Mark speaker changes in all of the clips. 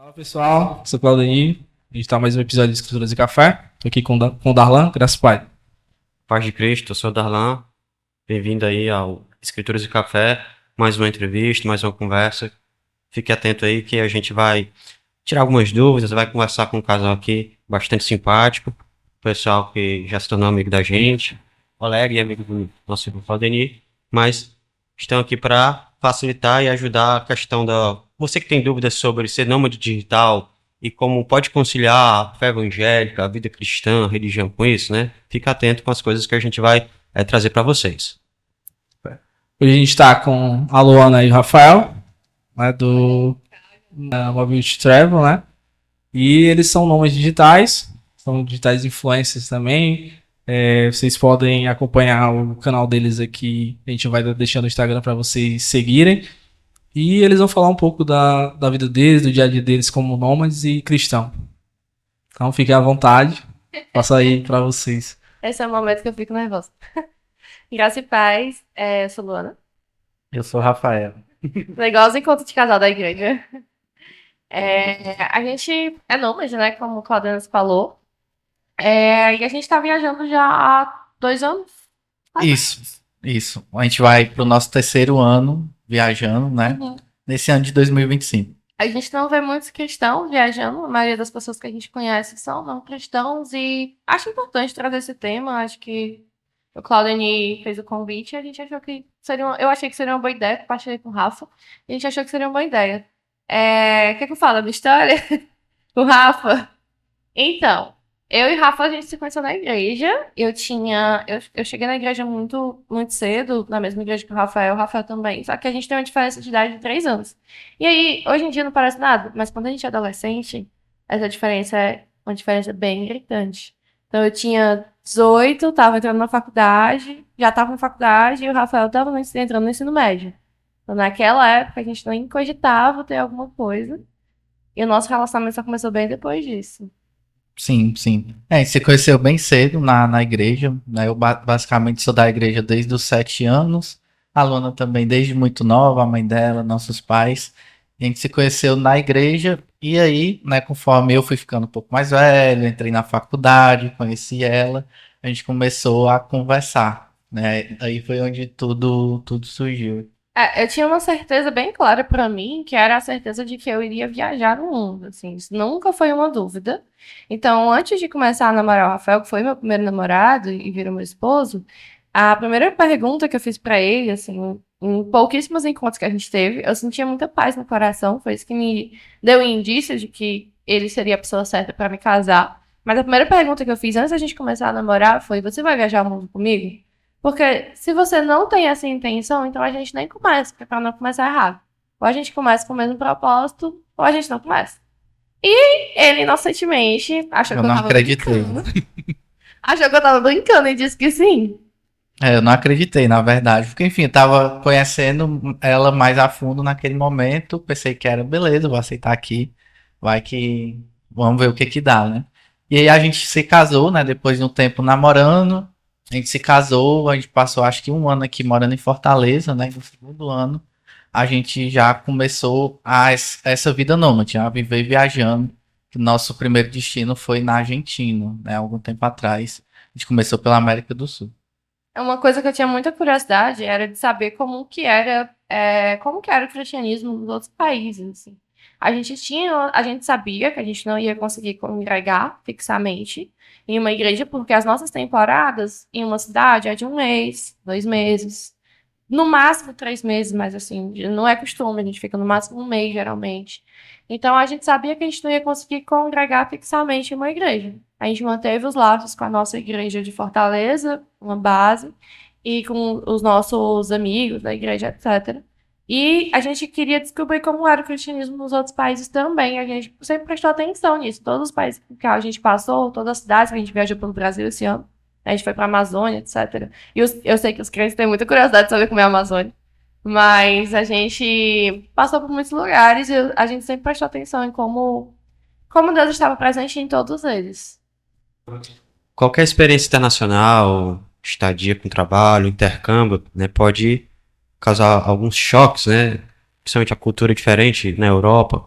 Speaker 1: Fala pessoal, sou o Claudemir. A gente tá mais um episódio de Escrituras e Café. Tô aqui com o Darlan, graças ao Pai.
Speaker 2: Paz de Cristo, eu sou o Darlan. Bem-vindo aí ao Escrituras e Café. Mais uma entrevista, mais uma conversa. Fique atento aí que a gente vai tirar algumas dúvidas, vai conversar com um casal aqui bastante simpático. Pessoal que já se tornou amigo da gente, colega e amigo do nosso irmão Claudemir. Mas estão aqui para facilitar e ajudar a questão da... Você que tem dúvidas sobre ser nômade digital e como pode conciliar a fé evangélica, a vida cristã, a religião com isso, né? Fica atento com as coisas que a gente vai trazer para vocês.
Speaker 1: Hoje a gente tá com a Luana e o Rafael, né, do Mobility Travel, né? E eles são nômades digitais, são digitais influencers também. Vocês podem acompanhar o canal deles aqui, a gente vai deixar no Instagram para vocês seguirem. E eles vão falar um pouco da vida deles, do dia a dia deles como nômades e cristão. Então fiquem à vontade, passo aí para vocês.
Speaker 3: Esse é o momento que eu fico nervosa. Graça e paz, eu sou Luana.
Speaker 4: Eu sou o Rafael.
Speaker 3: Legal os encontros de casal da igreja. A gente é nômade, né? Como o Claudiano falou. E a gente tá viajando já há 2 anos.
Speaker 4: Isso. A gente vai pro nosso terceiro ano viajando, né?
Speaker 3: Uhum.
Speaker 4: Nesse ano de 2025.
Speaker 3: A gente não vê muitos cristãos viajando. A maioria das pessoas que a gente conhece são não cristãos. E acho importante trazer esse tema. Acho que o Claudeni fez o convite e a gente achou que seria eu achei que seria uma boa ideia, compartilhei com o Rafa. E a gente achou que seria uma boa ideia. Quer que eu fale a minha história? O Rafa? Então, eu e o Rafa, a gente se conheceu na igreja. Eu cheguei na igreja muito, muito cedo, na mesma igreja que o Rafael também. Só que a gente tem uma diferença de idade de 3 anos. E aí, hoje em dia não parece nada, mas quando a gente é adolescente, essa diferença é uma diferença bem gritante. Então, eu tinha 18, tava entrando na faculdade, já tava na faculdade, e o Rafael tava entrando no ensino médio. Então, naquela época, a gente nem cogitava ter alguma coisa. E o nosso relacionamento só começou bem depois disso.
Speaker 4: Sim. A gente se conheceu bem cedo na igreja, né? Eu basicamente sou da igreja desde os 7 anos. A Luana também desde muito nova, a mãe dela, nossos pais. A gente se conheceu na igreja e aí, né, conforme eu fui ficando um pouco mais velho, entrei na faculdade, conheci ela, a gente começou a conversar, né? Aí foi onde tudo surgiu.
Speaker 3: Eu tinha uma certeza bem clara pra mim, que era a certeza de que eu iria viajar no mundo, assim, isso nunca foi uma dúvida. Então, antes de começar a namorar o Rafael, que foi meu primeiro namorado e virou meu esposo, a primeira pergunta que eu fiz pra ele, assim, em pouquíssimos encontros que a gente teve, eu sentia muita paz no coração, foi isso que me deu indício de que ele seria a pessoa certa pra me casar. Mas a primeira pergunta que eu fiz antes da gente começar a namorar foi: você vai viajar o mundo comigo? Porque se você não tem essa intenção, então a gente nem começa, para não começar errado. Ou a gente começa com o mesmo propósito, ou a gente não começa. E ele, inocentemente, achou
Speaker 4: Eu
Speaker 3: que eu
Speaker 4: não
Speaker 3: tava
Speaker 4: acreditei.
Speaker 3: brincando. Achou que eu tava brincando e disse que sim.
Speaker 4: Eu não acreditei, na verdade, porque enfim, eu tava conhecendo ela mais a fundo naquele momento, pensei que era beleza, vou aceitar aqui, vai que vamos ver o que que dá, né? E aí a gente se casou, né? Depois de um tempo namorando, a gente se casou, a gente passou acho que um ano aqui morando em Fortaleza, né? No segundo ano, a gente já começou essa vida nômade, a viver viajando. Nosso primeiro destino foi na Argentina, né? Algum tempo atrás. A gente começou pela América do Sul.
Speaker 3: Uma coisa que eu tinha muita curiosidade era de saber como que era o cristianismo nos outros países, assim. A gente sabia que a gente não ia conseguir congregar fixamente em uma igreja, porque as nossas temporadas em uma cidade é de 1 mês, 2 meses, no máximo 3 meses, mas assim, não é costume, a gente fica no máximo 1 mês, geralmente. Então a gente sabia que a gente não ia conseguir congregar fixamente em uma igreja. A gente manteve os laços com a nossa igreja de Fortaleza, uma base, e com os nossos amigos da igreja, etc. E a gente queria descobrir como era o cristianismo nos outros países também. A gente sempre prestou atenção nisso. Todos os países que a gente passou, todas as cidades que a gente viajou pelo Brasil esse ano, a gente foi para a Amazônia, etc. E eu sei que os crentes têm muita curiosidade de saber como é a Amazônia. Mas a gente passou por muitos lugares e a gente sempre prestou atenção em como Deus estava presente em todos eles.
Speaker 2: Qualquer experiência internacional, estadia com trabalho, intercâmbio, né, pode causar alguns choques, né? Principalmente a cultura diferente na Europa.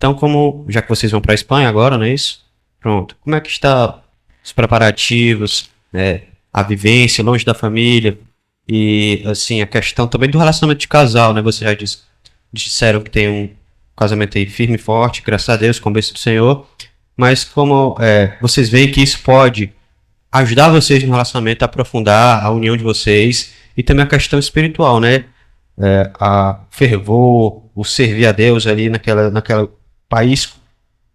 Speaker 2: Então, já que vocês vão para a Espanha agora, não é isso? Pronto. Como é que está os preparativos, né, a vivência longe da família e assim a questão também do relacionamento de casal, né? Vocês disseram que tem um casamento aí firme e forte, graças a Deus, com a bênção do Senhor. Mas como vocês veem que isso pode ajudar vocês no relacionamento, a aprofundar a união de vocês e também a questão espiritual, né? A fervor, o servir a Deus ali naquela país,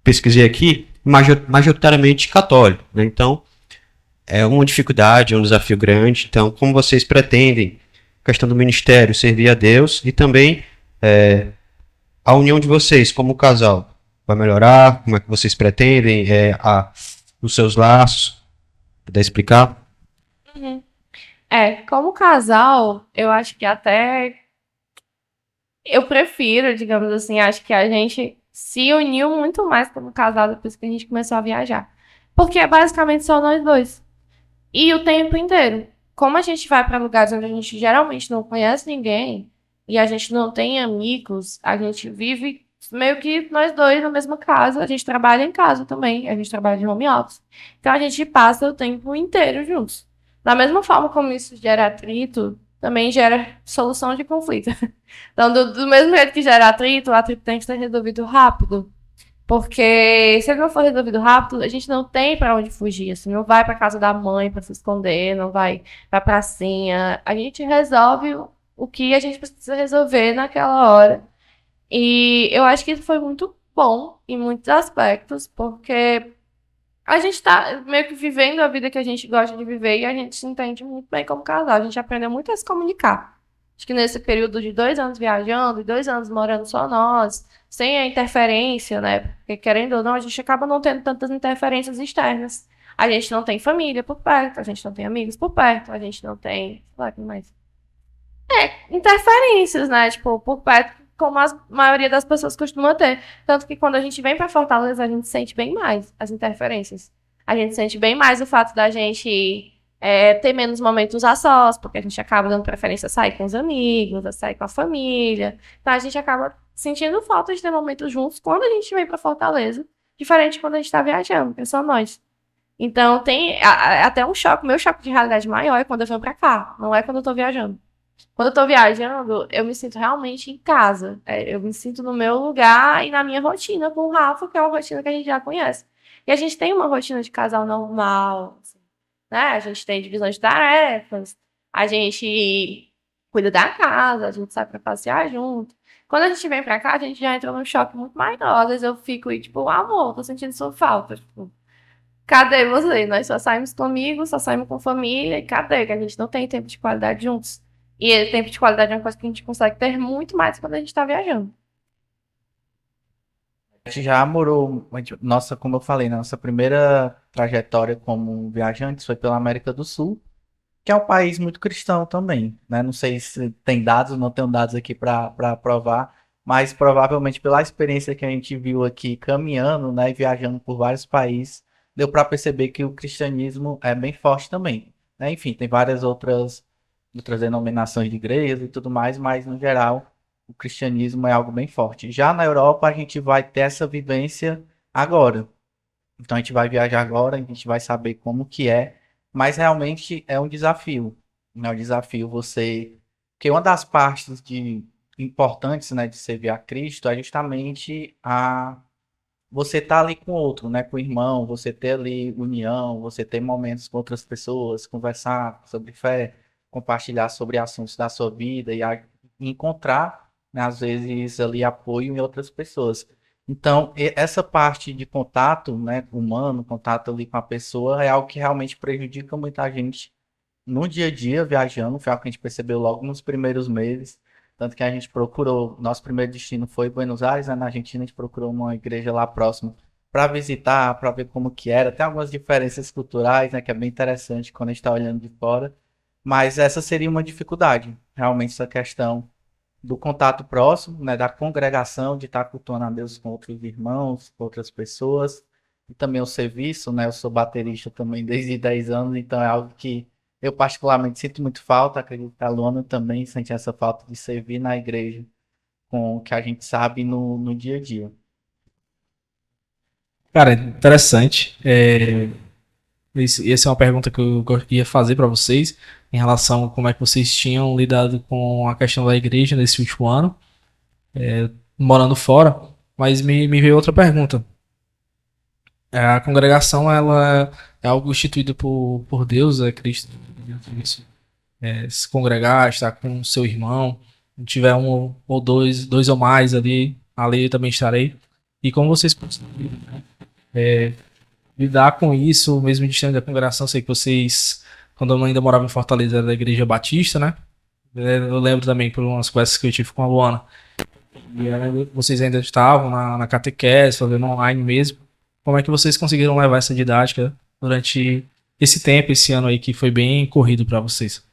Speaker 2: pesquisei aqui, majoritariamente católico, né? Então, é uma dificuldade, é um desafio grande. Então, como vocês pretendem, questão do ministério, servir a Deus e também a união de vocês como casal vai melhorar? Como é que vocês pretendem os seus laços? Puder explicar?
Speaker 3: Uhum. Como casal, eu acho que até eu prefiro, digamos assim, acho que a gente se uniu muito mais como casal depois que a gente começou a viajar. Porque é basicamente só nós dois. E o tempo inteiro. Como a gente vai para lugares onde a gente geralmente não conhece ninguém e a gente não tem amigos, a gente vive meio que nós dois na mesma casa. A gente trabalha em casa também, a gente trabalha de home office. Então a gente passa o tempo inteiro juntos. Da mesma forma como isso gera atrito, também gera solução de conflito. Então, do mesmo jeito que gera atrito, o atrito tem que ser resolvido rápido. Porque se ele não for resolvido rápido, a gente não tem pra onde fugir. Assim, não vai pra casa da mãe pra se esconder, não vai pra pracinha. A gente resolve o que a gente precisa resolver naquela hora. E eu acho que isso foi muito bom em muitos aspectos, porque a gente tá meio que vivendo a vida que a gente gosta de viver e a gente se entende muito bem como casal. A gente aprendeu muito a se comunicar. Acho que nesse período de 2 anos viajando e 2 anos morando só nós, sem a interferência, né? Porque querendo ou não, a gente acaba não tendo tantas interferências externas. A gente não tem família por perto, a gente não tem amigos por perto, a gente não tem. Sei lá, o que mais? Interferências, né? Tipo, por perto, como a maioria das pessoas costuma ter. Tanto que quando a gente vem pra Fortaleza, a gente sente bem mais as interferências. A gente sente bem mais o fato da gente ter menos momentos a sós, porque a gente acaba dando preferência a sair com os amigos, a sair com a família. Então a gente acaba sentindo falta de ter momentos juntos quando a gente vem pra Fortaleza, diferente de quando a gente tá viajando, que é só nós. Então tem até um choque, meu choque de realidade maior é quando eu venho pra cá, não é quando eu tô viajando. Quando eu tô viajando, eu me sinto realmente em casa. Eu me sinto no meu lugar e na minha rotina com o Rafa, que é uma rotina que a gente já conhece. E a gente tem uma rotina de casal normal, assim, né? A gente tem divisão de tarefas, a gente cuida da casa, a gente sai pra passear junto. Quando a gente vem pra cá, a gente já entra num choque muito maior. Às vezes eu fico e, tipo, amor, tô sentindo sua falta. Tipo, cadê você? Nós só saímos comigo, só saímos com família, e cadê? Que a gente não tem tempo de qualidade juntos. E esse tempo de qualidade é uma coisa que a gente consegue ter muito mais quando a gente tá viajando.
Speaker 4: A gente já morou, nossa, como eu falei, nossa primeira trajetória como viajantes foi pela América do Sul, que é um país muito cristão também, né? Não sei se tem dados, não tenho dados aqui para provar, mas provavelmente pela experiência que a gente viu aqui caminhando, né, e viajando por vários países, deu para perceber que o cristianismo é bem forte também, né? Enfim, tem várias outras denominações de igreja e tudo mais, mas no geral o cristianismo é algo bem forte. Já na Europa a gente vai ter essa vivência agora. Então a gente vai viajar agora, a gente vai saber como que é, mas realmente é um desafio. É um desafio você, porque uma das partes importantes, né, de servir a Cristo é justamente a você estar ali com o outro, né, com o irmão, você ter ali união, você ter momentos com outras pessoas, conversar sobre fé, compartilhar sobre assuntos da sua vida e encontrar, né, às vezes ali apoio em outras pessoas. Então, essa parte de contato, né, humano, contato ali com a pessoa, é algo que realmente prejudica muita gente no dia a dia viajando. Foi algo que a gente percebeu logo nos primeiros meses. Tanto que a gente procurou, nosso primeiro destino foi Buenos Aires, né, na Argentina. A gente procurou uma igreja lá próximo para visitar, para ver como que era. Tem algumas diferenças culturais, né, que é bem interessante quando a gente está olhando de fora. Mas essa seria uma dificuldade, realmente, essa questão do contato próximo, né, da congregação, de estar cultuando a Deus com outros irmãos, com outras pessoas, e também o serviço, né, eu sou baterista também desde 10 anos, então é algo que eu particularmente sinto muito falta, acredito que a Luana também sente essa falta de servir na igreja, com o que a gente sabe no dia a dia.
Speaker 1: Cara, interessante. Essa é uma pergunta que eu ia fazer para vocês em relação a como é que vocês tinham lidado com a questão da igreja nesse último ano, morando fora. Mas me veio outra pergunta. A congregação, ela é algo instituído por Deus, é Cristo. Isso. Se congregar, estar com seu irmão, se tiver um ou dois ou mais ali eu também estarei. E como vocês conseguiram, né, lidar com isso, mesmo distante da congregação? Sei que vocês, quando eu ainda morava em Fortaleza, era da Igreja Batista, né? Eu lembro também por umas conversas que eu tive com a Luana. E vocês ainda estavam na catequese, fazendo online mesmo. Como é que vocês conseguiram levar essa didática durante esse tempo, esse ano aí que foi bem corrido para vocês?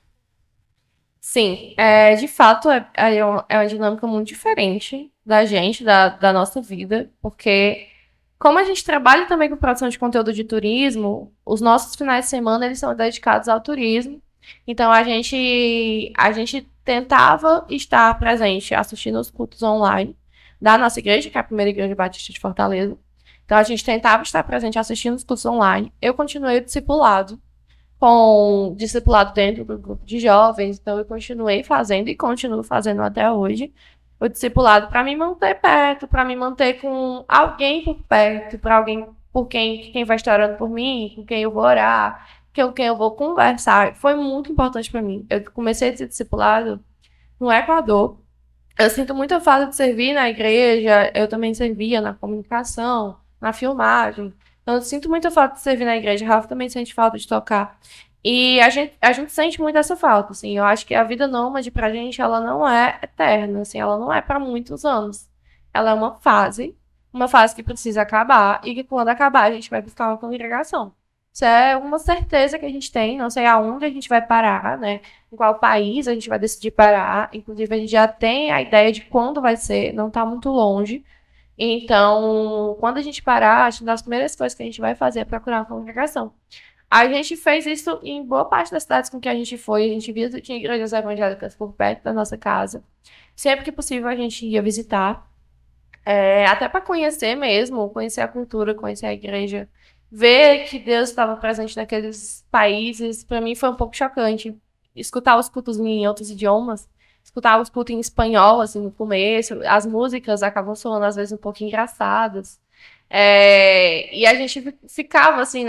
Speaker 3: Sim, de fato é uma dinâmica muito diferente da gente, da nossa vida, porque como a gente trabalha também com produção de conteúdo de turismo, os nossos finais de semana eles são dedicados ao turismo. Então a gente tentava estar presente assistindo os cultos online da nossa igreja, que é a primeira igreja batista de Fortaleza. Então a gente tentava estar presente assistindo os cultos online. Eu continuei o discipulado dentro do grupo de jovens, então eu continuei fazendo e continuo fazendo até hoje o discipulado para me manter perto, para me manter com alguém por perto, para alguém por quem vai estar orando por mim, com quem eu vou orar, com quem eu vou conversar. Foi muito importante para mim. Eu comecei esse discipulado no Equador. Eu sinto muita falta de servir na igreja, eu também servia na comunicação, na filmagem. Então, eu sinto muita falta de servir na igreja. Rafa também sente falta de tocar. E a gente sente muito essa falta, assim. Eu acho que a vida nômade pra gente, ela não é eterna, assim. Ela não é para muitos anos. Ela é uma fase que precisa acabar e que quando acabar a gente vai buscar uma congregação. Isso é uma certeza que a gente tem. Não sei aonde a gente vai parar, né? Em qual país a gente vai decidir parar. Inclusive, a gente já tem a ideia de quando vai ser, não tá muito longe. Então, quando a gente parar, acho que uma das primeiras coisas que a gente vai fazer é procurar uma congregação. A gente fez isso em boa parte das cidades com que a gente foi. A gente via que tinha igrejas evangélicas por perto da nossa casa. Sempre que possível, a gente ia visitar. Até para conhecer mesmo, conhecer a cultura, conhecer a igreja. Ver que Deus estava presente naqueles países, para mim foi um pouco chocante. Escutar os cultos em outros idiomas, escutar os cultos em espanhol, assim, no começo. As músicas acabam soando, às vezes, um pouco engraçadas. E a gente ficava, assim,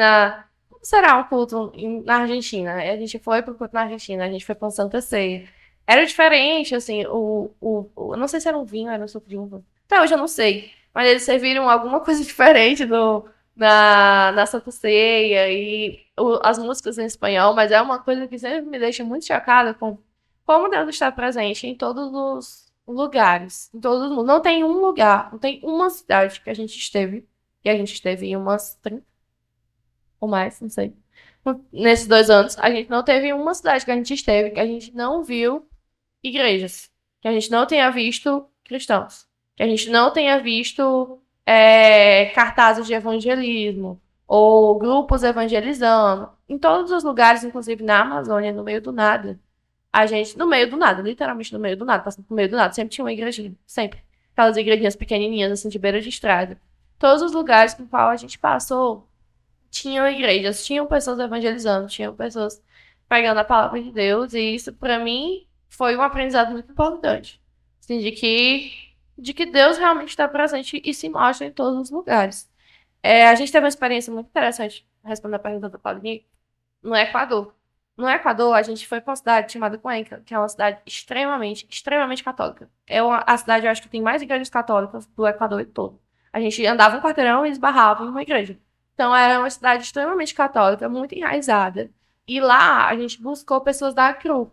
Speaker 3: como será um culto na Argentina? E a gente foi pro culto na Argentina, a gente foi pra Santa Ceia. Era diferente, assim, eu não sei se era um vinho, era um suco de uva. Até hoje eu não sei. Mas eles serviram alguma coisa diferente na Santa Ceia e as músicas em espanhol, mas é uma coisa que sempre me deixa muito chocada com como Deus está presente em todos os lugares, em todo o mundo. Não tem um lugar, não tem uma cidade que a gente esteve, e a gente esteve em umas 30 ou mais, não sei. Nesses 2 anos, a gente não teve uma cidade que a gente esteve que a gente não viu igrejas, que a gente não tenha visto cristãos, que a gente não tenha visto cartazes de evangelismo ou grupos evangelizando. Em todos os lugares, inclusive na Amazônia, no meio do nada, no meio do nada, literalmente no meio do nada, passando por meio do nada, sempre tinha uma igrejinha, sempre. Aquelas igrejinhas pequenininhas, assim, de beira de estrada. Todos os lugares com qual a gente passou, tinham igrejas, tinham pessoas evangelizando, tinham pessoas pregando a palavra de Deus, e isso, pra mim, foi um aprendizado muito importante. Assim, de que Deus realmente está presente e se mostra em todos os lugares. A gente teve uma experiência muito interessante, respondendo a pergunta do Paulinho, no Equador. No Equador, a gente foi para uma cidade chamada Cuenca, que é uma cidade extremamente, extremamente católica. A cidade, eu acho que tem mais igrejas católicas do Equador todo. A gente andava um quarteirão e esbarrava em uma igreja. Então, era uma cidade extremamente católica, muito enraizada. E lá, a gente buscou pessoas da CRU,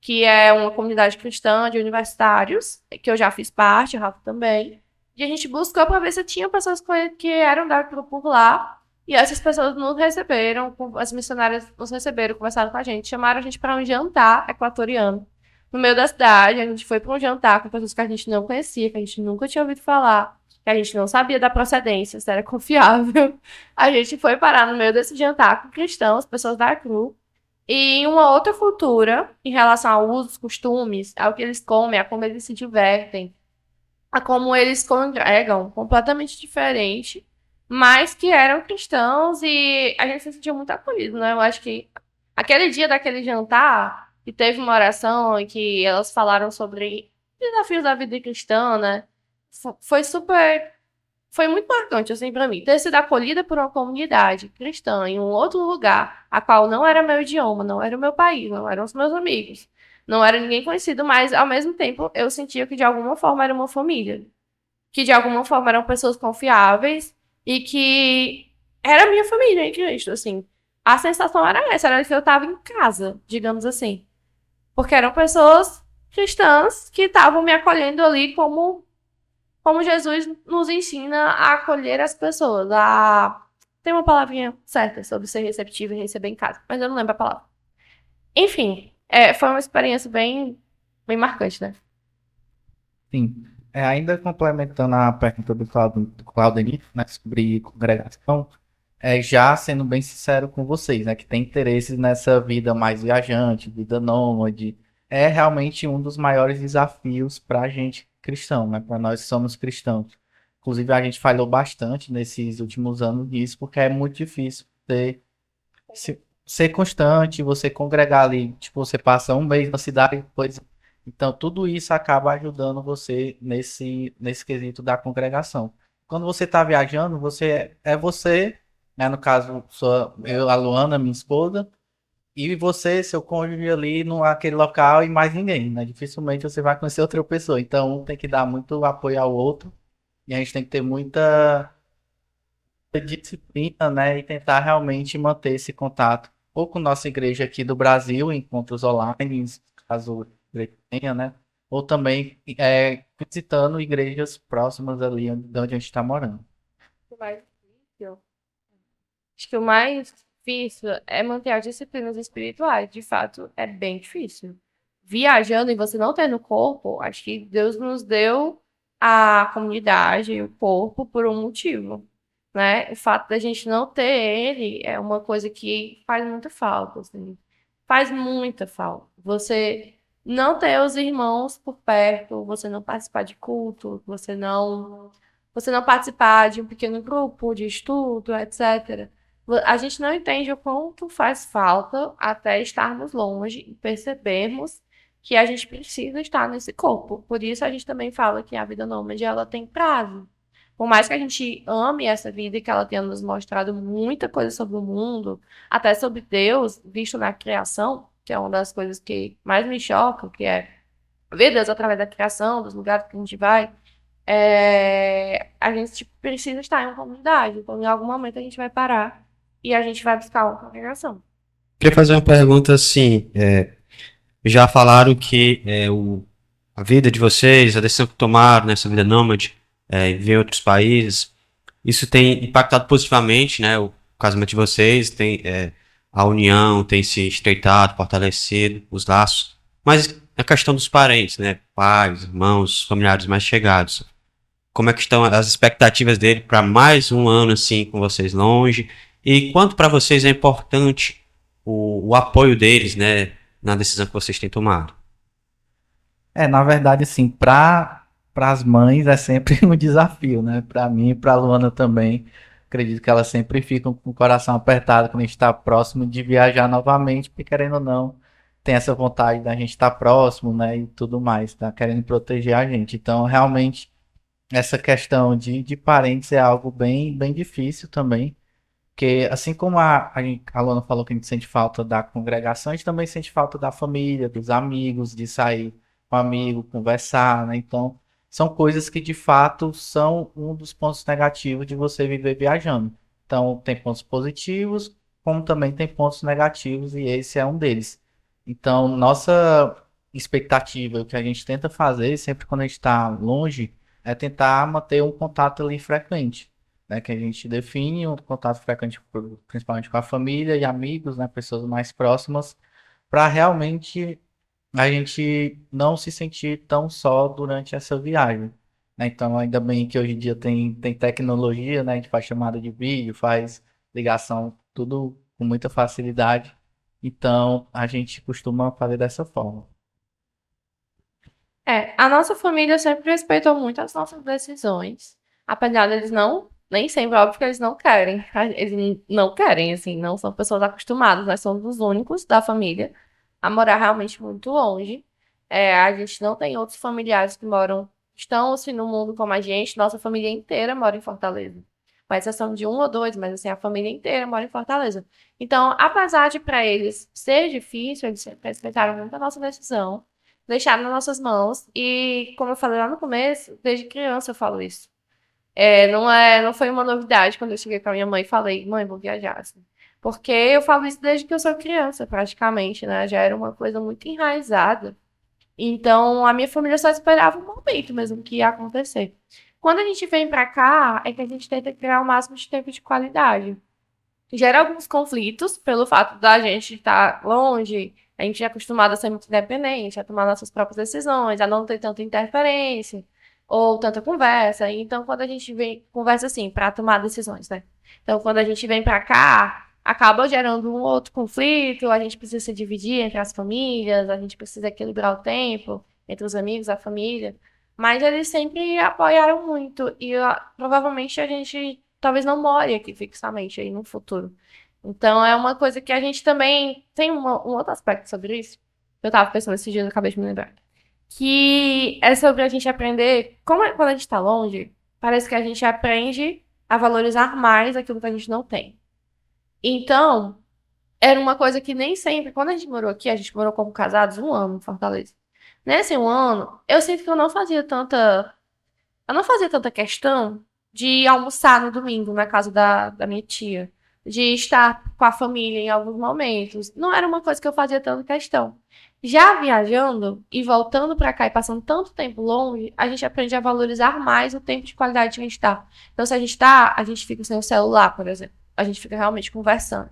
Speaker 3: que é uma comunidade cristã de universitários, que eu já fiz parte, o Rafa também. E a gente buscou para ver se tinha pessoas que eram da CRU por lá. E essas pessoas nos receberam, as missionárias nos receberam, conversaram com a gente, chamaram a gente para um jantar equatoriano. No meio da cidade, a gente foi para um jantar com pessoas que a gente não conhecia, que a gente nunca tinha ouvido falar, que a gente não sabia da procedência, se era confiável. A gente foi parar no meio desse jantar com cristãos, pessoas da CRU, e uma outra cultura em relação a usos, costumes, ao que eles comem, a como eles se divertem, a como eles congregam, completamente diferente mas que eram cristãos e a gente se sentiu muito acolhido, né? Eu acho que aquele dia daquele jantar, que teve uma oração em que elas falaram sobre desafios da vida cristã, né? Foi super. Foi muito marcante, assim, pra mim. Ter sido acolhida por uma comunidade cristã em um outro lugar, a qual não era meu idioma, não era o meu país, não eram os meus amigos, não era ninguém conhecido, mas ao mesmo tempo eu sentia que de alguma forma era uma família, que de alguma forma eram pessoas confiáveis e que era minha família em Cristo, assim. A sensação era essa, era que eu estava em casa, digamos assim. Porque eram pessoas cristãs que estavam me acolhendo ali como Jesus nos ensina a acolher as pessoas. Tem uma palavrinha certa sobre ser receptivo e receber em casa, mas eu não lembro a palavra. Enfim, foi uma experiência bem marcante, né?
Speaker 4: Sim. Ainda complementando a pergunta do Claudenito, né, sobre congregação, já sendo bem sincero com vocês, né, que tem interesses nessa vida mais viajante, vida nômade, é realmente um dos maiores desafios para a gente cristão, né, para nós que somos cristãos. Inclusive, a gente falhou bastante nesses últimos anos nisso, porque é muito difícil ser constante, você congregar ali, tipo, você passa um mês na cidade, depois. Então, tudo isso acaba ajudando você nesse quesito da congregação. Quando você está viajando, você é você, né? No caso, eu, a Luana, minha esposa, e você, seu cônjuge ali naquele local e mais ninguém, né? Dificilmente você vai conhecer outra pessoa. Então, um tem que dar muito apoio ao outro e a gente tem que ter muita disciplina, né, e tentar realmente manter esse contato, ou com nossa igreja aqui do Brasil, encontros online, caso a igreja tenha, né, ou também visitando igrejas próximas ali de onde a gente está morando.
Speaker 3: O mais difícil. Acho que o mais difícil é manter as disciplinas espirituais. De fato, é bem difícil. Viajando e você não tendo corpo, acho que Deus nos deu a comunidade e o corpo por um motivo, né? O fato da gente não ter ele é uma coisa que faz muita falta, assim. Faz muita falta. Você não ter os irmãos por perto, você não participar de culto, você não participar de um pequeno grupo de estudo, etc. A gente não entende o quanto faz falta até estarmos longe e percebermos que a gente precisa estar nesse corpo. Por isso a gente também fala que a vida nômade ela tem prazo. Por mais que a gente ame essa vida e que ela tenha nos mostrado muita coisa sobre o mundo, até sobre Deus, visto na criação, que é uma das coisas que mais me choca, que é ver Deus através da criação, dos lugares que a gente vai, a gente tipo, precisa estar em uma comunidade. Então, em algum momento, a gente vai parar e a gente vai buscar uma congregação.
Speaker 2: Queria fazer uma pergunta assim. Já falaram que a vida de vocês, a decisão que tomaram nessa vida nômade, em ver outros países, isso tem impactado positivamente, né? O casamento de vocês, a união tem se estreitado, fortalecido, os laços. Mas a questão dos parentes, né? Pais, irmãos, familiares mais chegados. Como é que estão as expectativas dele para mais um ano assim com vocês longe? E quanto para vocês é importante o apoio deles, né, na decisão que vocês têm tomado?
Speaker 4: Na verdade, assim, para as mães é sempre um desafio, né? Para mim e para a Luana também. Acredito que elas sempre ficam com o coração apertado quando a gente está próximo de viajar novamente, porque querendo ou não, tem essa vontade da gente estar próximo, né? E tudo mais, tá querendo proteger a gente. Então, realmente, essa questão de parentes é algo bem, bem difícil também. Porque assim como a Luana falou que a gente sente falta da congregação, a gente também sente falta da família, dos amigos, de sair com um amigo, conversar, né? Então, são coisas que de fato são um dos pontos negativos de você viver viajando. Então, tem pontos positivos, como também tem pontos negativos, e esse é um deles. Então, nossa expectativa, o que a gente tenta fazer, sempre quando a gente está longe, é tentar manter um contato ali frequente, né, que a gente define um contato frequente, principalmente com a família e amigos, né, pessoas mais próximas, para realmente a gente não se sentir tão só durante essa viagem, né? Então, ainda bem que hoje em dia tem tecnologia, né? A gente faz chamada de vídeo, faz ligação, tudo com muita facilidade. Então, a gente costuma fazer dessa forma.
Speaker 3: A nossa família sempre respeitou muito as nossas decisões, apesar deles não Nem sempre, óbvio que eles não querem. Eles não querem, assim, não são pessoas acostumadas. Nós somos os únicos da família a morar realmente muito longe. A gente não tem outros familiares que moram, estão assim no mundo como a gente. Nossa família inteira mora em Fortaleza. Com exceção de um ou dois, mas assim, a família inteira mora em Fortaleza. Então, apesar de para eles ser difícil, eles sempre respeitaram muito a nossa decisão, deixaram nas nossas mãos. E, como eu falei lá no começo, desde criança eu falo isso. Não foi uma novidade quando eu cheguei com a minha mãe e falei, mãe, vou viajar, assim. Porque eu falo isso desde que eu sou criança, praticamente, né? Já era uma coisa muito enraizada. Então, a minha família só esperava o momento mesmo que ia acontecer. Quando a gente vem pra cá, é que a gente tenta criar o máximo de tempo de qualidade. Gera alguns conflitos pelo fato da gente estar longe, a gente é acostumado a ser muito independente, a tomar nossas próprias decisões, a não ter tanta interferência ou tanta conversa. Então, quando a gente vem, conversa assim, para tomar decisões, né? Então, quando a gente vem para cá, acaba gerando um outro conflito, a gente precisa se dividir entre as famílias, a gente precisa equilibrar o tempo entre os amigos, a família. Mas eles sempre apoiaram muito e provavelmente a gente talvez não more aqui fixamente aí no futuro. Então é uma coisa que a gente também tem um outro aspecto sobre isso. Eu tava pensando esses dias, eu acabei de me lembrar. Que é sobre a gente aprender, quando a gente tá longe, parece que a gente aprende a valorizar mais aquilo que a gente não tem. Então, era uma coisa que nem sempre, quando a gente morou aqui, a gente morou como casados 1 ano em Fortaleza. Nesse 1 ano, eu sinto que eu não fazia tanta questão de almoçar no domingo na casa da minha tia, de estar com a família em alguns momentos. Não era uma coisa que eu fazia tanta questão. Já viajando e voltando para cá e passando tanto tempo longe, a gente aprende a valorizar mais o tempo de qualidade que a gente tá. Então, se a gente tá, a gente fica sem o celular, por exemplo. A gente fica realmente conversando.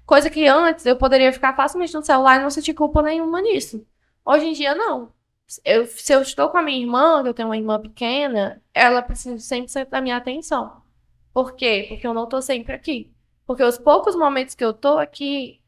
Speaker 3: Coisa que antes eu poderia ficar facilmente no celular e não sentir culpa nenhuma nisso. Hoje em dia, não. Se eu estou com a minha irmã, que eu tenho uma irmã pequena, ela precisa 100% da minha atenção. Por quê? Porque eu não estou sempre aqui. Porque os poucos momentos que eu estou aqui,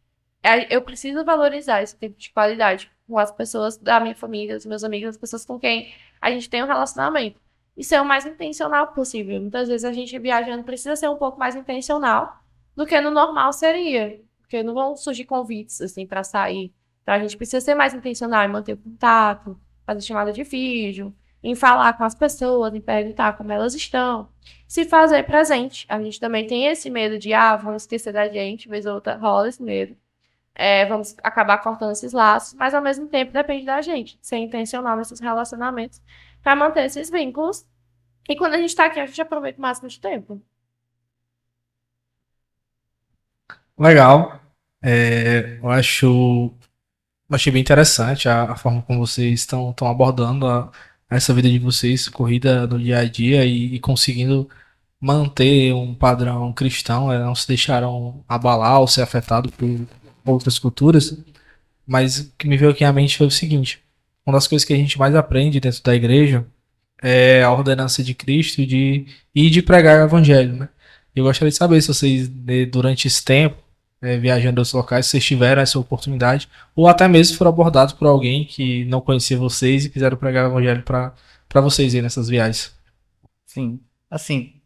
Speaker 3: eu preciso valorizar esse tempo de qualidade com as pessoas da minha família, os meus amigos, as pessoas com quem a gente tem um relacionamento. E ser o mais intencional possível. Muitas vezes a gente viajando precisa ser um pouco mais intencional do que no normal seria. Porque não vão surgir convites, assim, para sair. Então a gente precisa ser mais intencional em manter o contato, fazer chamada de vídeo, em falar com as pessoas, em perguntar como elas estão, se fazer presente. A gente também tem esse medo de, vamos esquecer da gente, vez ou outra rola esse medo. Vamos acabar cortando esses laços, mas ao mesmo tempo depende da gente, ser intencional nesses relacionamentos para manter esses vínculos. E quando a gente tá aqui, a gente aproveita o máximo de tempo.
Speaker 1: Legal. Achei bem interessante a forma como vocês estão abordando essa vida de vocês, corrida no dia a dia e conseguindo manter um padrão cristão, não se deixaram abalar ou ser afetado por outras culturas. Mas o que me veio aqui à mente foi o seguinte: uma das coisas que a gente mais aprende dentro da igreja é a ordenança de Cristo e de pregar o evangelho, né? Eu gostaria de saber se vocês, durante esse tempo, viajando aos locais, se vocês tiveram essa oportunidade, ou até mesmo foram abordados por alguém que não conhecia vocês e quiseram pregar o evangelho para vocês aí nessas viagens.
Speaker 4: Sim. Assim,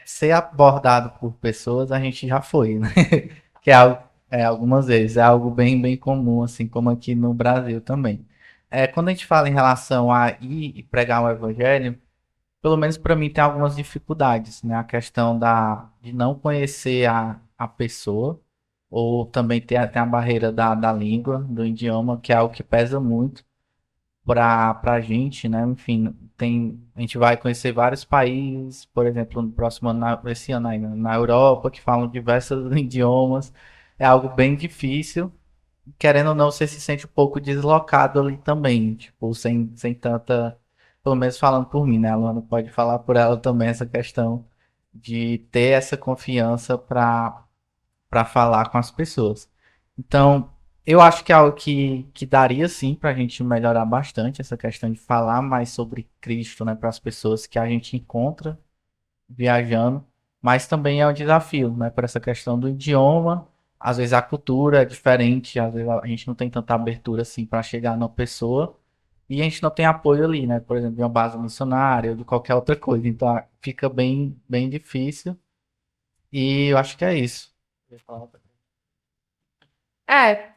Speaker 4: ser abordado por pessoas a gente já foi, né? Que é algo, algumas vezes, é algo bem, bem comum, assim como aqui no Brasil também. Quando a gente fala em relação a ir e pregar o evangelho, pelo menos para mim tem algumas dificuldades, né? A questão de não conhecer a pessoa, ou também tem a barreira da língua, do idioma, que é algo que pesa muito para a gente, né? Enfim, a gente vai conhecer vários países, por exemplo, no próximo ano, esse ano ainda, na Europa, que falam diversos idiomas. É algo bem difícil. Querendo ou não, você se sente um pouco deslocado ali também, tipo, sem tanta, pelo menos falando por mim, né? A Luana pode falar por ela também essa questão de ter essa confiança para falar com as pessoas. Então, eu acho que é algo que daria sim para a gente melhorar bastante essa questão de falar mais sobre Cristo, né, para as pessoas que a gente encontra viajando, mas também é um desafio, né, por essa questão do idioma. Às vezes a cultura é diferente, às vezes a gente não tem tanta abertura assim para chegar numa pessoa e a gente não tem apoio ali, né? Por exemplo, de uma base missionária ou de qualquer outra coisa. Então fica bem, bem difícil. E eu acho que é isso.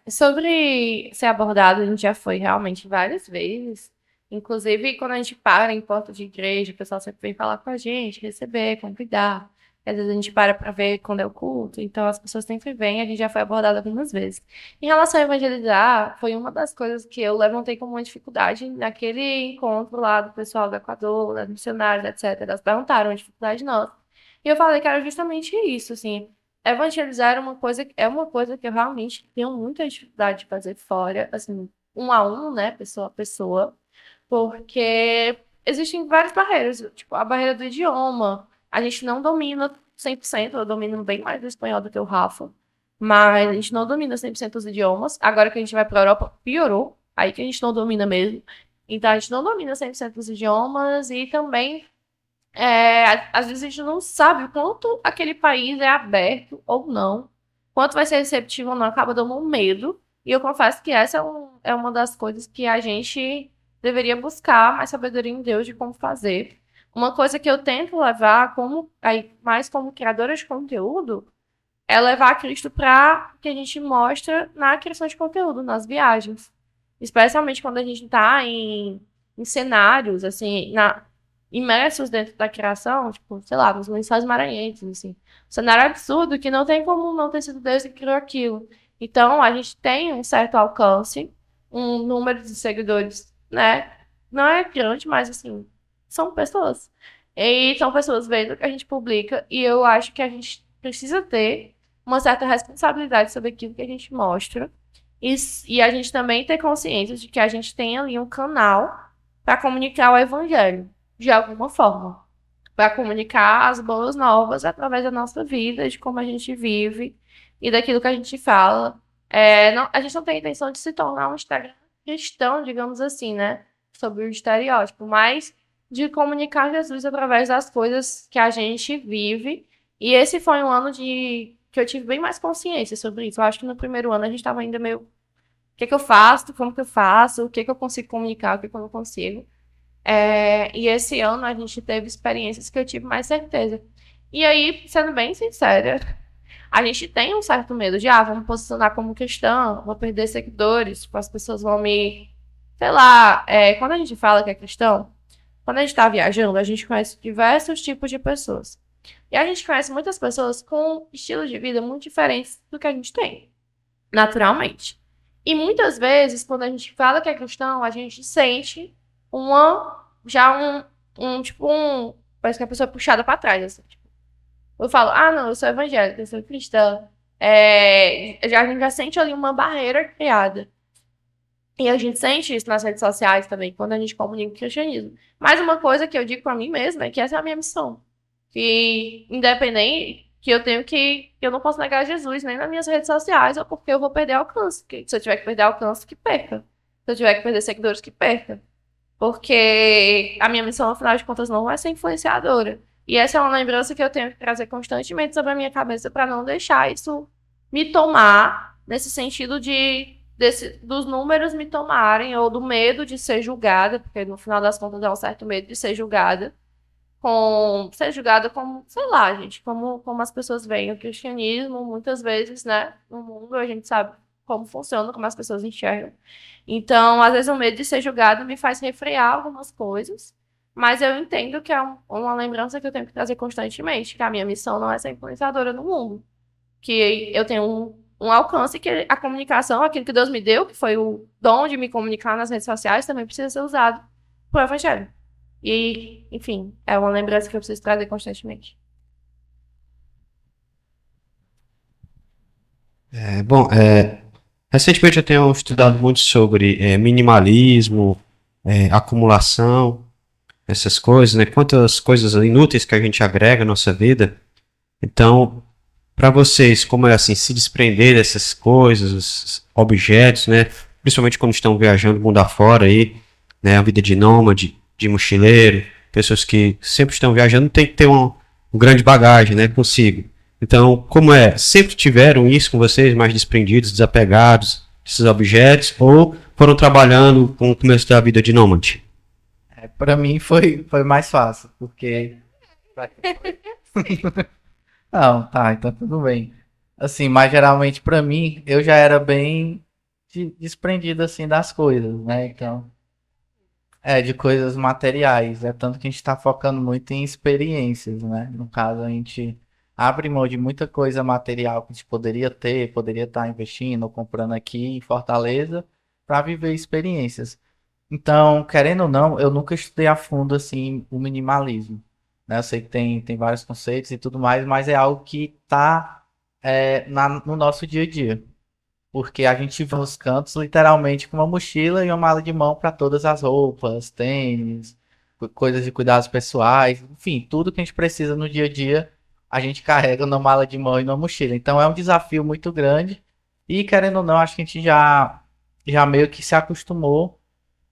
Speaker 3: Sobre ser abordado, a gente já foi realmente várias vezes. Inclusive, quando a gente para em porta de igreja, o pessoal sempre vem falar com a gente, receber, convidar. Às vezes a gente para ver quando é o culto, então as pessoas sempre vêm, a gente já foi abordado algumas vezes. Em relação a evangelizar, foi uma das coisas que eu levantei como uma dificuldade naquele encontro lá do pessoal do Equador, das missionárias, etc. Elas perguntaram a dificuldade nossa. E eu falei que era justamente isso, assim. Evangelizar é uma coisa que eu realmente tenho muita dificuldade de fazer fora, assim, um a um, né, pessoa a pessoa, porque existem várias barreiras, tipo, a barreira do idioma, a gente não domina 100%, eu domino bem mais o espanhol do que o Rafa, mas a gente não domina 100% os idiomas, agora que a gente vai para a Europa, piorou, aí que a gente não domina mesmo, então a gente não domina 100% os idiomas e também às vezes a gente não sabe o quanto aquele país é aberto ou não, quanto vai ser receptivo ou não, acaba dando um medo. E eu confesso que essa é uma das coisas que a gente deveria buscar mais sabedoria em Deus de como fazer. Uma coisa que eu tento levar mais como criadora de conteúdo é levar Cristo para o que a gente mostra na criação de conteúdo, nas viagens. Especialmente quando a gente está em cenários, assim, imersos dentro da criação, tipo, sei lá, nos Lençóis Maranhenses, assim. Um cenário absurdo que não tem como não ter sido Deus que criou aquilo. Então, a gente tem um certo alcance, um número de seguidores, né? Não é grande, mas, assim, são pessoas. E são pessoas vendo o que a gente publica, e eu acho que a gente precisa ter uma certa responsabilidade sobre aquilo que a gente mostra. E a gente também ter consciência de que a gente tem ali um canal para comunicar o evangelho de alguma forma, para comunicar as boas novas através da nossa vida, de como a gente vive e daquilo que a gente fala. A gente não tem a intenção de se tornar um Instagram cristão, digamos assim, né? Sobre o estereótipo, mas de comunicar Jesus através das coisas que a gente vive. E esse foi um ano que eu tive bem mais consciência sobre isso. Eu acho que no primeiro ano a gente estava ainda meio... O que que eu faço? Como que eu faço? O que que eu consigo comunicar? O que que eu não consigo? E esse ano a gente teve experiências que eu tive mais certeza. E aí, sendo bem sincera, a gente tem um certo medo de, vamos posicionar como cristão, vou perder seguidores, tipo, as pessoas vão me... Sei lá, quando a gente fala que é cristão, quando a gente está viajando, a gente conhece diversos tipos de pessoas. E a gente conhece muitas pessoas com estilos de vida muito diferentes do que a gente tem, naturalmente. E muitas vezes, quando a gente fala que é cristão, a gente sente parece que a pessoa é puxada pra trás, assim, tipo. Eu falo, não, eu sou evangélica, eu sou cristã. A gente já sente ali uma barreira criada. E a gente sente isso nas redes sociais também, quando a gente comunica o cristianismo. Mas uma coisa que eu digo pra mim mesma é que essa é a minha missão. Que, independente, que eu não posso negar Jesus nem nas minhas redes sociais, ou porque eu vou perder alcance. Se eu tiver que perder alcance, que perca. Se eu tiver que perder seguidores, que perca. Porque a minha missão, afinal de contas, não é ser influenciadora. E essa é uma lembrança que eu tenho que trazer constantemente sobre a minha cabeça para não deixar isso me tomar, nesse sentido dos números me tomarem, ou do medo de ser julgada, porque no final das contas é um certo medo de ser julgada, como, sei lá, gente, como as pessoas veem o cristianismo, muitas vezes, né, no mundo, a gente sabe como funciona, como as pessoas enxergam. Então, às vezes o medo de ser julgado me faz refrear algumas coisas, mas eu entendo que é uma lembrança que eu tenho que trazer constantemente, que a minha missão não é ser influenciadora no mundo, que eu tenho um alcance que a comunicação, aquilo que Deus me deu, que foi o dom de me comunicar nas redes sociais, também precisa ser usado para o evangelho. E, enfim, é uma lembrança que eu preciso trazer constantemente.
Speaker 2: Recentemente eu tenho estudado muito sobre minimalismo, acumulação, essas coisas, né? Quantas coisas inúteis que a gente agrega na nossa vida. Então, para vocês, como é assim, se desprender dessas coisas, objetos, né? Principalmente quando estão viajando mundo afora aí, né? A vida de nômade, de mochileiro, pessoas que sempre estão viajando, tem que ter uma grande bagagem, né? Consigo. Então, como sempre tiveram isso com vocês, mais desprendidos, desapegados desses objetos, ou foram trabalhando com o começo da vida de nômade?
Speaker 4: Pra mim foi mais fácil, porque. Não, tá, então tudo bem. Assim, mas geralmente pra mim, eu já era bem desprendido assim das coisas, né? Então, de coisas materiais. É tanto que a gente tá focando muito em experiências, né? No caso, a gente abre mão de muita coisa material que a gente poderia ter, poderia estar investindo ou comprando aqui em Fortaleza para viver experiências. Então, querendo ou não, eu nunca estudei a fundo assim o minimalismo, né? Eu sei que tem vários conceitos e tudo mais, mas é algo que tá no nosso dia a dia. Porque a gente vai nos cantos literalmente com uma mochila e uma mala de mão para todas as roupas, tênis, coisas de cuidados pessoais, enfim, tudo que a gente precisa no dia a dia, a gente carrega na mala de mão e na mochila. Então é um desafio muito grande e querendo ou não, acho que a gente já meio que se acostumou,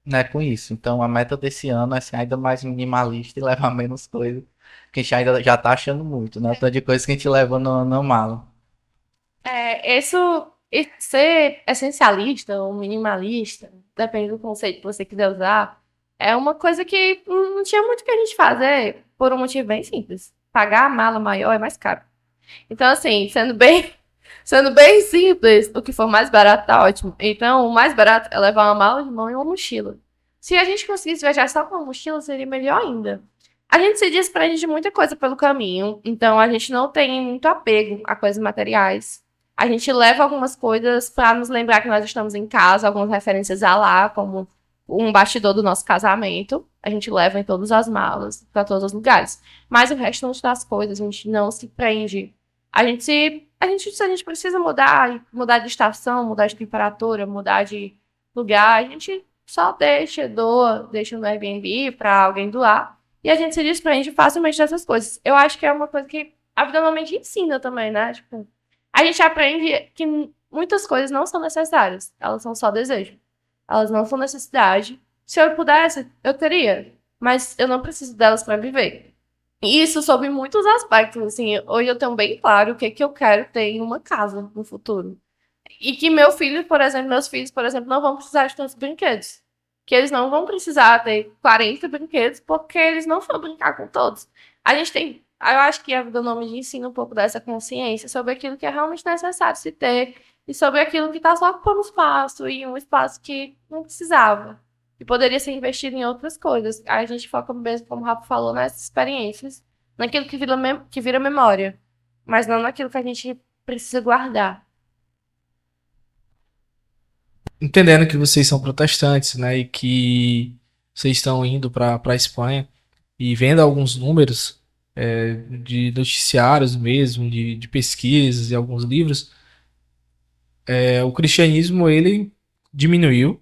Speaker 4: né, com isso. Então a meta desse ano é ser ainda mais minimalista e levar menos coisa, que a gente ainda já tá achando muito, né? Tanto de coisa que a gente leva na mala.
Speaker 3: Ser essencialista ou minimalista, depende do conceito que você quiser usar, é uma coisa que não tinha muito o que a gente fazer por um motivo bem simples. Pagar a mala maior é mais caro. Então, assim, sendo bem simples, o que for mais barato tá ótimo. Então, o mais barato é levar uma mala de mão e uma mochila. Se a gente conseguisse viajar só com uma mochila, seria melhor ainda. A gente se desprende de muita coisa pelo caminho, então a gente não tem muito apego a coisas materiais. A gente leva algumas coisas para nos lembrar que nós estamos em casa, algumas referências a lá, como um bastidor do nosso casamento. A gente leva em todas as malas, para todos os lugares. Mas o resto das coisas, a gente não se prende. Se a gente precisa mudar de estação, mudar de temperatura, mudar de lugar, a gente só deixa no Airbnb para alguém doar. E a gente se desprende facilmente dessas coisas. Eu acho que é uma coisa que a vida normalmente ensina também, né? Tipo, a gente aprende que muitas coisas não são necessárias. Elas são só desejo. Elas não são necessidade. Se eu pudesse, eu teria. Mas eu não preciso delas para viver. E isso sobre muitos aspectos. Assim, hoje eu tenho bem claro o que, que eu quero ter em uma casa no futuro. E que meus filhos, por exemplo, não vão precisar de tantos brinquedos. Que eles não vão precisar ter 40 brinquedos, porque eles não vão brincar com todos. Eu acho que a vida nômade ensina um pouco dessa consciência sobre aquilo que é realmente necessário se ter e sobre aquilo que está só ocupando espaço e um espaço que não precisava. E poderia ser investido em outras coisas. Aí a gente foca mesmo, como o Rafa falou, nessas experiências, naquilo que vira memória, mas não naquilo que a gente precisa guardar.
Speaker 1: Entendendo que vocês são protestantes, né, e que vocês estão indo para a Espanha e vendo alguns números de noticiários mesmo, de pesquisas e alguns livros, o cristianismo ele diminuiu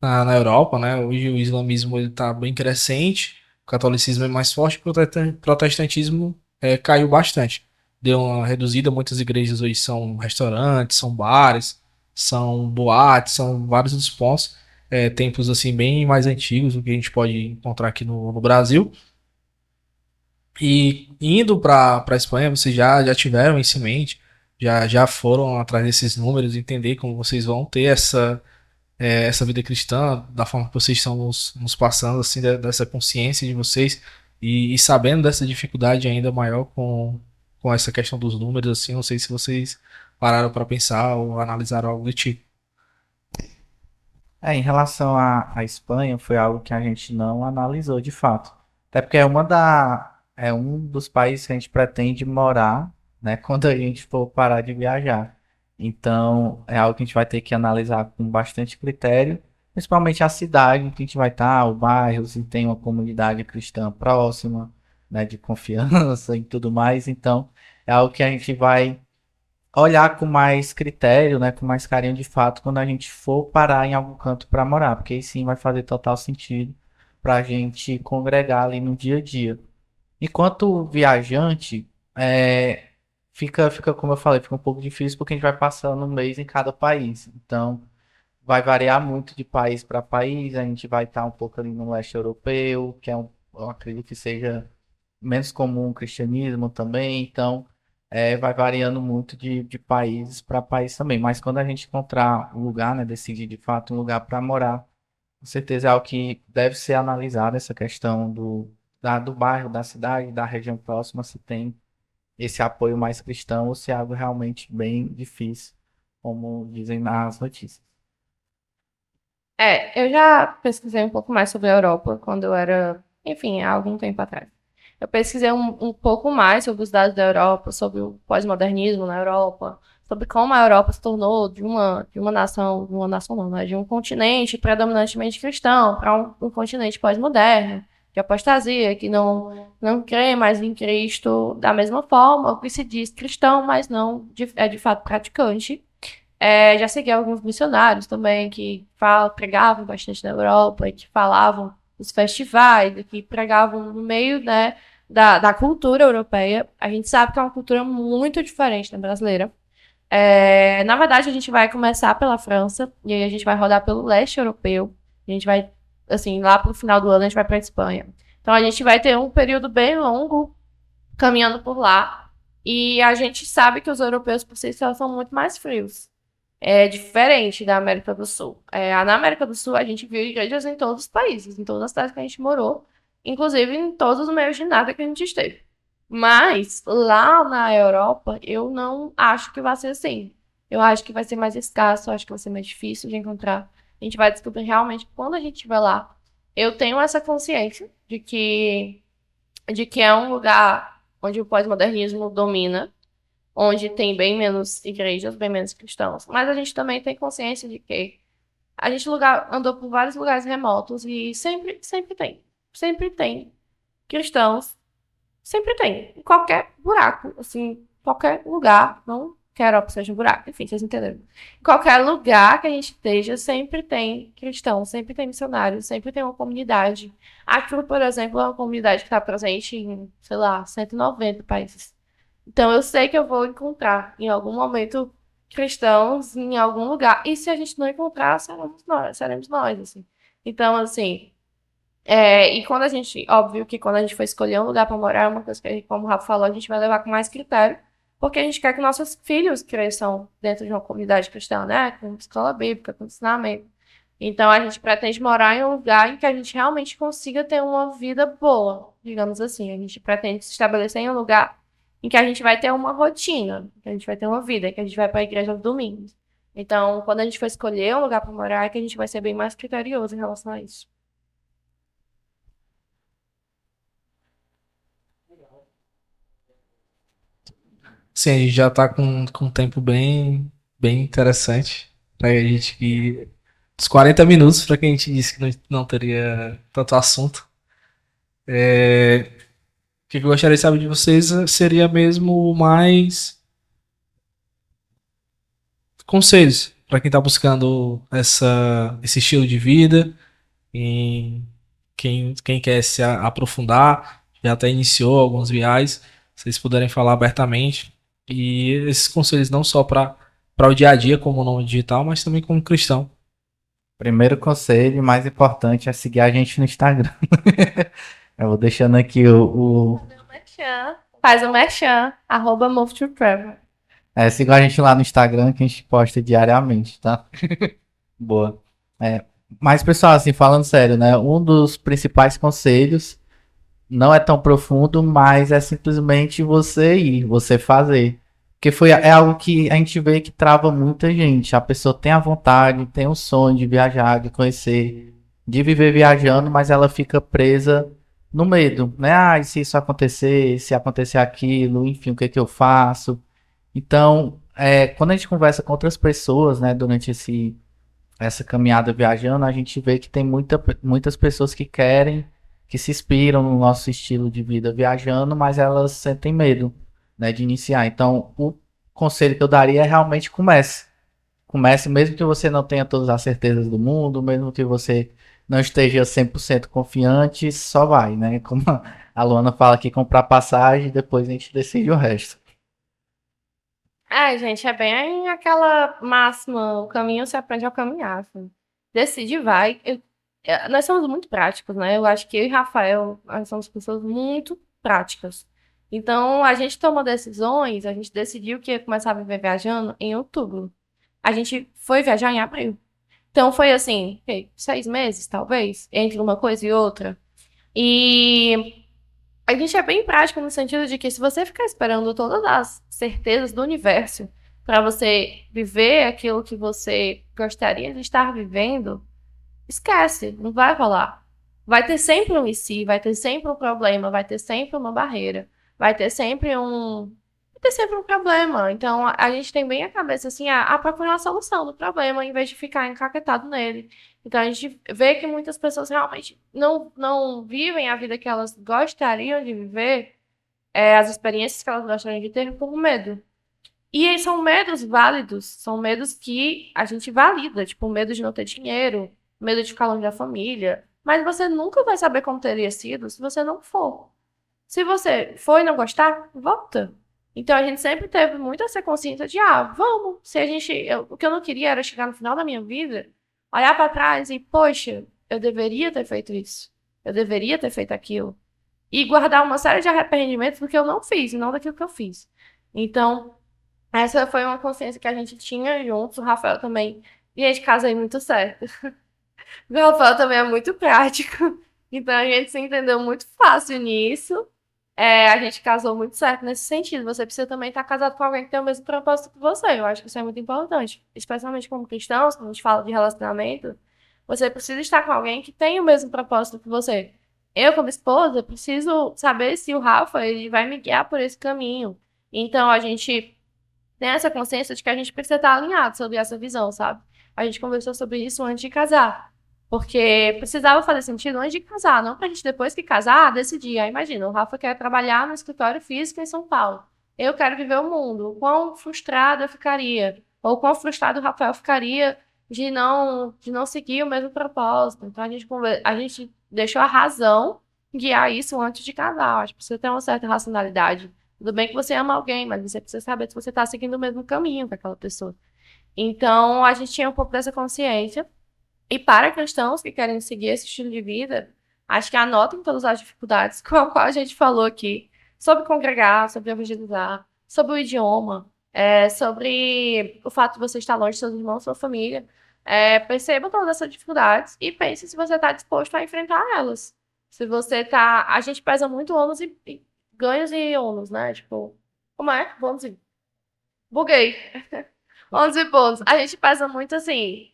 Speaker 1: na Europa, né? Hoje o islamismo ele está bem crescente, o catolicismo é mais forte, o protestantismo caiu bastante. Deu uma reduzida, muitas igrejas hoje são restaurantes, são bares, são boates, são vários dos pontos, templos assim bem mais antigos do que a gente pode encontrar aqui no Brasil. E indo para a Espanha, vocês já tiveram isso em mente, já foram atrás desses números, entender como vocês vão ter essa vida cristã, da forma que vocês estão nos passando, assim, dessa consciência de vocês e sabendo dessa dificuldade ainda maior com essa questão dos números, assim, não sei se vocês pararam para pensar ou analisaram algo do tipo.
Speaker 4: Em relação à Espanha, foi algo que a gente não analisou de fato. Até porque é um dos países que a gente pretende morar, né, quando a gente for parar de viajar. Então, é algo que a gente vai ter que analisar com bastante critério, principalmente a cidade que a gente vai estar, o bairro, se tem uma comunidade cristã próxima, né, de confiança e tudo mais. Então, é algo que a gente vai olhar com mais critério, né, com mais carinho de fato, quando a gente for parar em algum canto para morar, porque aí sim vai fazer total sentido para a gente congregar ali no dia a dia. Enquanto viajante, fica, como eu falei, fica um pouco difícil porque a gente vai passando um mês em cada país. Então, vai variar muito de país para país. A gente vai estar um pouco ali no leste europeu, que eu acredito que seja menos comum o cristianismo também. Então, vai variando muito de país para país também. Mas quando a gente encontrar um lugar, né, decidir de fato um lugar para morar, com certeza é algo que deve ser analisado, essa questão do bairro, da cidade, da região próxima, se tem esse apoio mais cristão ou se é algo realmente bem difícil, como dizem nas notícias.
Speaker 3: Eu já pesquisei um pouco mais sobre a Europa quando eu era, enfim, há algum tempo atrás. Eu pesquisei um pouco mais sobre os dados da Europa, sobre o pós-modernismo na Europa, sobre como a Europa se tornou de uma nação não, né? De um continente predominantemente cristão para um continente pós-moderno, de apostasia, que não crê mais em Cristo da mesma forma, ou que se diz cristão, mas não é de fato praticante. Já segui alguns missionários também que pregavam bastante na Europa e que falavam dos festivais, e que pregavam no meio, né, da cultura europeia. A gente sabe que é uma cultura muito diferente da brasileira. Na verdade, a gente vai começar pela França e aí a gente vai rodar pelo leste europeu. A gente vai, assim, lá pro final do ano a gente vai para Espanha. Então a gente vai ter um período bem longo caminhando por lá. E a gente sabe que os europeus por si só são muito mais frios. É diferente da América do Sul. Na América do Sul, a gente viu igrejas em todos os países, em todas as cidades que a gente morou, inclusive em todos os meios de nada que a gente esteve. Mas lá na Europa, eu não acho que vai ser assim. Eu acho que vai ser mais escasso, eu acho que vai ser mais difícil de encontrar. A gente vai descobrir realmente quando a gente estiver lá. Eu tenho essa consciência de que é um lugar onde o pós-modernismo domina, onde tem bem menos igrejas, bem menos cristãos. Mas a gente também tem consciência de que a gente andou por vários lugares remotos e sempre tem cristãos, sempre tem, em qualquer buraco, assim, qualquer lugar, não que a Europa seja um buraco, enfim, vocês entenderam. Em qualquer lugar que a gente esteja, sempre tem cristãos, sempre tem missionários, sempre tem uma comunidade. Aqui, por exemplo, é uma comunidade que está presente em, sei lá, 190 países. Então eu sei que eu vou encontrar em algum momento cristãos em algum lugar. E se a gente não encontrar, seremos nós, assim. Então, assim, e quando a gente, óbvio que quando a gente for escolher um lugar para morar, é uma coisa que, como o Rafa falou, a gente vai levar com mais critério, porque a gente quer que nossos filhos cresçam dentro de uma comunidade cristã, né? Com escola bíblica, com ensinamento. Então a gente pretende morar em um lugar em que a gente realmente consiga ter uma vida boa, digamos assim. A gente pretende se estabelecer em um lugar em que a gente vai ter uma rotina, que a gente vai ter uma vida, que a gente vai para a igreja aos domingos. Então, quando a gente for escolher um lugar para morar, é que a gente vai ser bem mais criterioso em relação a isso.
Speaker 1: Sim, a gente já tá com um tempo bem interessante pra gente que. Uns 40 minutos pra quem a gente disse que não teria tanto assunto. O que eu gostaria de saber de vocês seria mesmo mais conselhos para quem está buscando esse estilo de vida e quem quer se aprofundar, já até iniciou alguns viagens, vocês puderem falar abertamente. E esses conselhos não só para o dia a dia como nome digital, mas também como cristão.
Speaker 4: Primeiro conselho, mais importante, é seguir a gente no Instagram. Eu vou deixando aqui
Speaker 3: Faz o merchan, @MoveToTravel.
Speaker 4: siga a gente lá no Instagram que a gente posta diariamente, tá? Boa. Mas, pessoal, assim, falando sério, né? Um dos principais conselhos não é tão profundo, mas é simplesmente você ir, você fazer. Porque é algo que a gente vê que trava muita gente. A pessoa tem a vontade, tem o sonho de viajar, de conhecer, de viver viajando, mas ela fica presa no medo, né? Ah, e se isso acontecer, se acontecer aquilo, enfim, o que que eu faço? Então, quando a gente conversa com outras pessoas, né, durante essa caminhada viajando, a gente vê que tem muitas pessoas que querem, que se inspiram no nosso estilo de vida viajando, mas elas sentem medo, né, de iniciar. Então, o conselho que eu daria é realmente comece. Comece, mesmo que você não tenha todas as certezas do mundo, mesmo que você não esteja 100% confiante, só vai, né? Como a Luana fala aqui, comprar passagem, depois a gente decide o resto.
Speaker 3: Gente, é bem aquela máxima, o caminho se aprende ao caminhar, assim. Decide, e vai. Nós somos muito práticos, né? Eu acho que eu e Rafael, nós somos pessoas muito práticas. Então, a gente tomou decisões, a gente decidiu que ia começar a viver viajando em outubro. A gente foi viajar em abril. Então, foi assim, 6 meses, talvez, entre uma coisa e outra. E a gente é bem prático no sentido de que se você ficar esperando todas as certezas do universo para você viver aquilo que você gostaria de estar vivendo, esquece, não vai rolar. Vai ter sempre um e se, vai ter sempre um problema, vai ter sempre uma barreira, vai ter sempre um problema. Então a gente tem bem a cabeça assim a procurar a solução do problema em vez de ficar encaquetado nele. Então a gente vê que muitas pessoas realmente não vivem a vida que elas gostariam de viver, as experiências que elas gostariam de ter por medo. E são medos válidos, são medos que a gente valida, tipo, medo de não ter dinheiro, medo de ficar longe da família. Mas você nunca vai saber como teria sido se você não for. Se você for e não gostar, volta. Então a gente sempre teve muito essa consciência de, vamos. Se a gente, o que eu não queria era chegar no final da minha vida, olhar para trás e, poxa, eu deveria ter feito isso. Eu deveria ter feito aquilo. E guardar uma série de arrependimentos do que eu não fiz e não daquilo que eu fiz. Então, essa foi uma consciência que a gente tinha juntos, o Rafael também. E a gente casou muito certo. O Rafael também é muito prático. Então a gente se entendeu muito fácil nisso. A gente casou muito certo nesse sentido. Você precisa também estar casado com alguém que tem o mesmo propósito que você. Eu acho que isso é muito importante. Especialmente como cristãos, quando a gente fala de relacionamento, você precisa estar com alguém que tem o mesmo propósito que você. Eu, como esposa, preciso saber se o Rafa ele vai me guiar por esse caminho. Então a gente tem essa consciência de que a gente precisa estar alinhado sobre essa visão, sabe? A gente conversou sobre isso antes de casar. Porque precisava fazer sentido antes de casar, não pra gente depois que casar decidir. Imagina, o Rafa quer trabalhar no escritório físico em São Paulo. Eu quero viver o mundo. O quão frustrada eu ficaria? Ou quão frustrado o Rafael ficaria de não seguir o mesmo propósito. Então a gente deixou a razão guiar isso antes de casar. Acho que precisa ter uma certa racionalidade. Tudo bem que você ama alguém, mas você precisa saber se você está seguindo o mesmo caminho com aquela pessoa. Então, a gente tinha um pouco dessa consciência. E para cristãos que querem seguir esse estilo de vida, acho que anotem todas as dificuldades com a qual a gente falou aqui, sobre congregar, sobre evangelizar, sobre o idioma, sobre o fato de você estar longe de seus irmãos, sua família. Perceba todas essas dificuldades e pense se você está disposto a enfrentar elas. Se você está... A gente pesa muito ônus e ganhos e ônus, né? Tipo, como é? Bônus e... Buguei. Ônus e bônus. A gente pesa muito assim...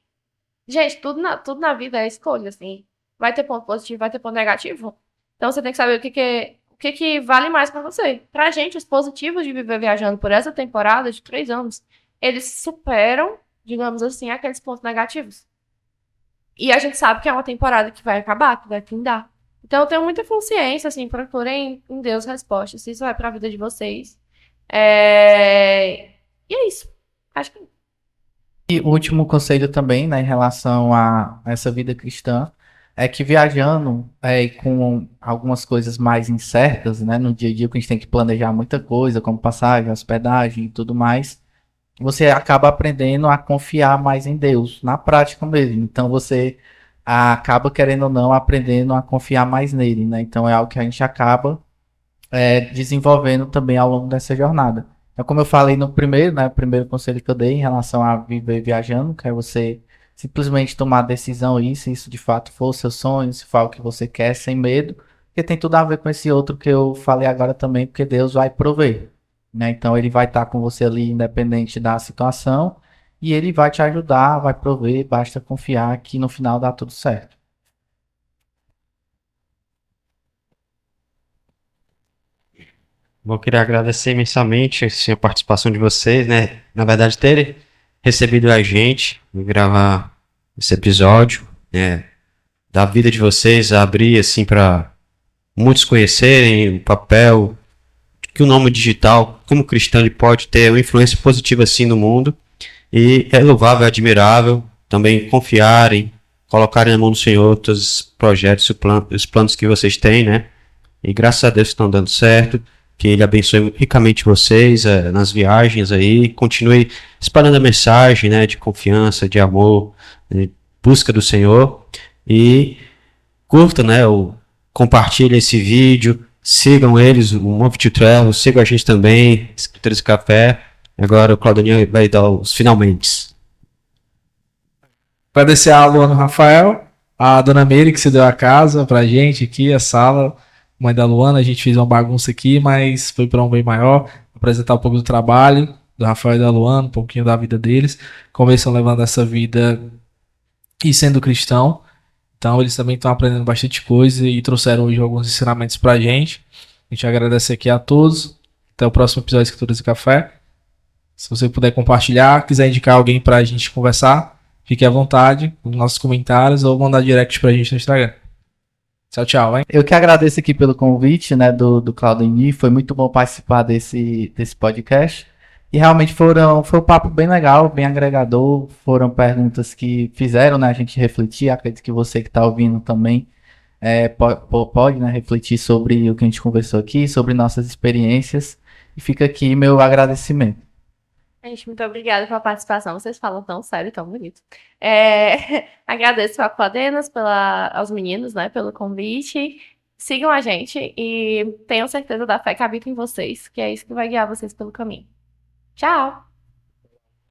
Speaker 3: Gente, tudo na vida é escolha, assim. Vai ter ponto positivo, vai ter ponto negativo. Então você tem que saber o que que vale mais pra você. Pra gente, os positivos de viver viajando por essa temporada de 3 anos, eles superam, digamos assim, aqueles pontos negativos. E a gente sabe que é uma temporada que vai acabar, que vai findar. Então eu tenho muita consciência, assim, procurem em Deus respostas. Se isso vai pra vida de vocês. E é isso. Acho que
Speaker 4: E o último conselho também, né, em relação a essa vida cristã, é que viajando e com algumas coisas mais incertas, né, no dia a dia, que a gente tem que planejar muita coisa, como passagem, hospedagem e tudo mais, você acaba aprendendo a confiar mais em Deus, na prática mesmo. Então você acaba, querendo ou não, aprendendo a confiar mais nele, né? Então é algo que a gente acaba desenvolvendo também ao longo dessa jornada. Então, como eu falei no primeiro, né, o primeiro conselho que eu dei em relação a viver viajando, que é você simplesmente tomar a decisão e se isso de fato for o seu sonho, se for o que você quer, sem medo, porque tem tudo a ver com esse outro que eu falei agora também, porque Deus vai prover, né? Então ele vai estar com você ali independente da situação e ele vai te ajudar, vai prover, basta confiar que no final dá tudo certo.
Speaker 2: Bom, eu queria agradecer imensamente assim, a participação de vocês, né? Na verdade, terem recebido a gente e gravar esse episódio, né? Da vida de vocês, abrir assim para muitos conhecerem o papel que o nome digital, como cristão, ele pode ter uma influência positiva assim no mundo. E é louvável, é admirável também confiarem, colocarem na mão do Senhor todos os projetos, os planos que vocês têm, né? E graças a Deus estão dando certo. Que Ele abençoe ricamente vocês nas viagens aí. Continue espalhando a mensagem, né, de confiança, de amor, de busca do Senhor. E curta, né, compartilhe esse vídeo. Sigam eles, o Move to Travel, sigam a gente também, Escritores de Café. Agora o Claudinho vai dar os finalmente.
Speaker 1: Agradecer a Luana e o Rafael, a dona Meire que se deu a casa pra gente aqui, a sala, mãe da Luana, a gente fez uma bagunça aqui, mas foi para um bem maior, apresentar um pouco do trabalho do Rafael e da Luana, um pouquinho da vida deles, como eles estão levando essa vida e sendo cristão, então eles também estão aprendendo bastante coisa e trouxeram hoje alguns ensinamentos pra gente. A gente agradece aqui a todos, até o próximo episódio de Escrituras e Café. Se você puder compartilhar, quiser indicar alguém pra gente conversar, fique à vontade nos nossos comentários ou mandar direct pra gente no Instagram. Tchau, tchau, hein?
Speaker 4: Eu que agradeço aqui pelo convite, né, do Claudemir. Foi muito bom participar desse podcast. E realmente foi um papo bem legal, bem agregador. Foram perguntas que fizeram, né, a gente refletir. Acredito que você que está ouvindo também pode, né, refletir sobre o que a gente conversou aqui, sobre nossas experiências. E fica aqui meu agradecimento.
Speaker 3: Gente, muito obrigada pela participação. Vocês falam tão sério, tão bonito. Agradeço a Claudenas, aos meninos, né, pelo convite. Sigam a gente e tenham certeza da fé que habita em vocês, que é isso que vai guiar vocês pelo caminho. Tchau!